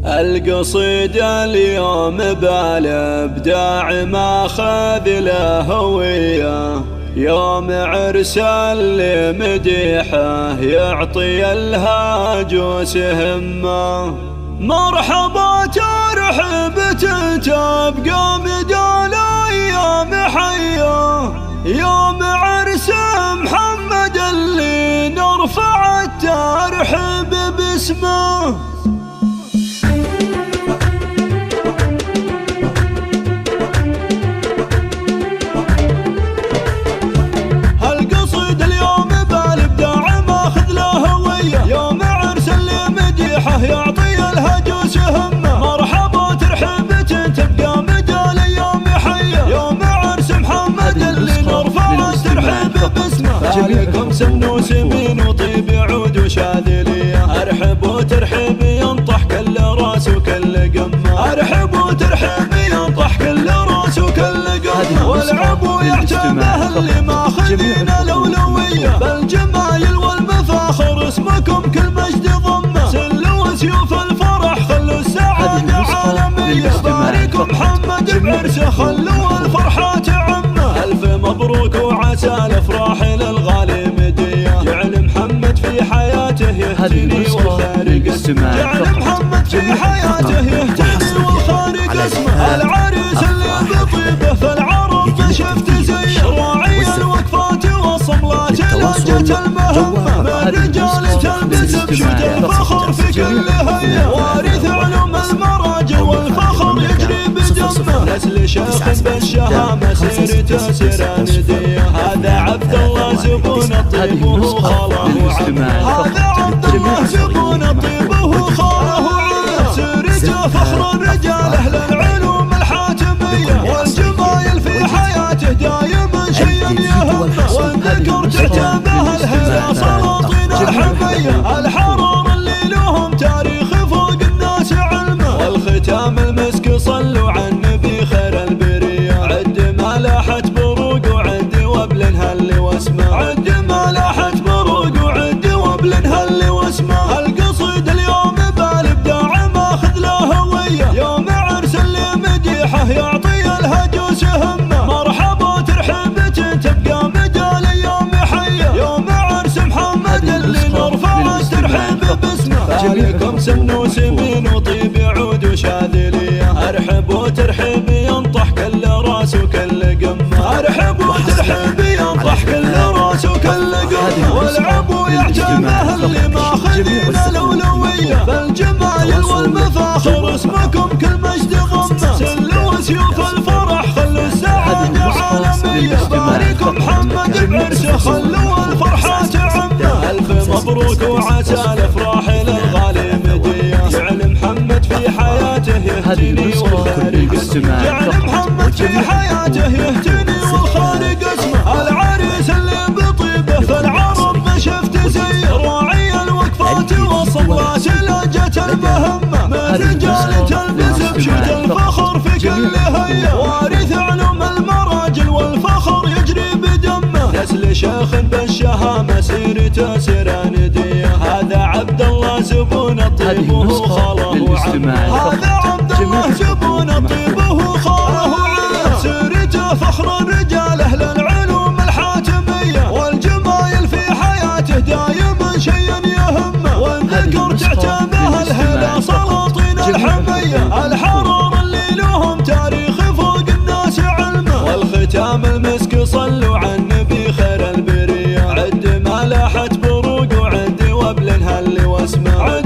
القصيدة اليوم بالابداع ماخذ له هوية، يوم عرس اللي مديحه يعطي الهاجوس همة. مرحبا ترحب تبقى مدى الايام حية، يوم عرس محمد اللي نرفع الترحيب باسمه. يعطي الهجوس همه. مرحبا ترحيب تبقى مدى الايام حيه، يوم عرس محمد اللي نرفع الترحيب باسمه. عليكم سنوس يمين وطيب عود وشاذليه، ارحب وترحيب ينطح كل راس وكل قمه. ارحب وترحيب ينطح كل راس وكل قمه. والعب ويعتبه اللي ماخذين الاولويه، بالجمايل والمفاخر اسمكم كل مجد ضمه. سيوف الفرح خلوا السعادة عالمية، باركوا محمد بعرسه خلوا الفرحة تعمه. ألف مبروك وعسى الأفراح للغالي مدية، جعل محمد في حياته يهتني والخارج اسمه. جعل محمد في حياته يهتني والخارج اسمه. العريس اللي بطيبه في العرب ما شفت زيه، راعي الوقفات والصملات لهجة المهمة. من رجال تلبس بشوت الفخر في كل هيا، وارث علوم المراجل والفخر يجري بدمه. نسل شيخ بالشهامة سيرته سراندية، هذا عبد الله زبون الطيب وهو خاله وعمه. هذا عبد الله زبون الطيب وهو خاله وعمه. سيرته فخر الرجال اهل العلوم الحاتمية، والجمايل في حياته دايما شيء يهمه. والذكر تعتبه الهلا سلاطين الحمية، الحرار اللي لهم تاريخ فوق الناس علمه. والختام المسك صلوا على النبي خير البرية، عد ما لاحت بروق وعد وبل هل واسمه. عد ما لاحت بروق وعد وبل هل واسمه. القصيد اليوم بالابداع ماخذ له هوية، يوم عرس اللي مديحه يعطي الهجوس همه. مرحبا ترحيب تبقى مدى الايام حيه، يوم عرس محمد اللي نرفع الترحيب باسمه. عليكم سنوس يمين وطيب عود وشاذليه، ارحب وترحيب ينطح كل راس وكل قمه. ارحب وترحيب ينطح كل راس وكل قمه. والعب ويعتبه اللي ماخذين الاولويه، بالجمايل والمفاخر اسمكم كل مجد ضمه. سلوا سيوف الفرح خلوا السعاده عالميه، باركوا محمد بعرسه خلوا الفرحه تعمه. الف مبروك وعسى الافراح للغالي مدية، جعل محمد في حياته يهتني والخارج اسمه. جعل محمد في حياته يهتني والخارج اسمه. العريس اللي بطيبه في العرب ما شفت زيه، راعي الوقفات والصملات لهجة المهمة. من رجال تلبس بشوت الفخر في كل هيا، وارث علوم المراجل والفخر يجري بدمه. نسل شيخ بالشهامة سيرته سراندية، هذا عبد الله زبون الطيب وهو خاله وعمه. هذا عبد الله زبون الطيب وهو خاله وعمه. سيرته فخر الرجال اهل العلوم الحاتمية، والجمايل في حياته دايما شيء يهمه. والذكر تعتبه الهلا سلاطين الحمية، الحرار اللي لهم تاريخ فوق الناس علمه. والختام المسك صلوا على النبي خير البرية، عد ما لاحت بروق وعد وبل هل واسمه.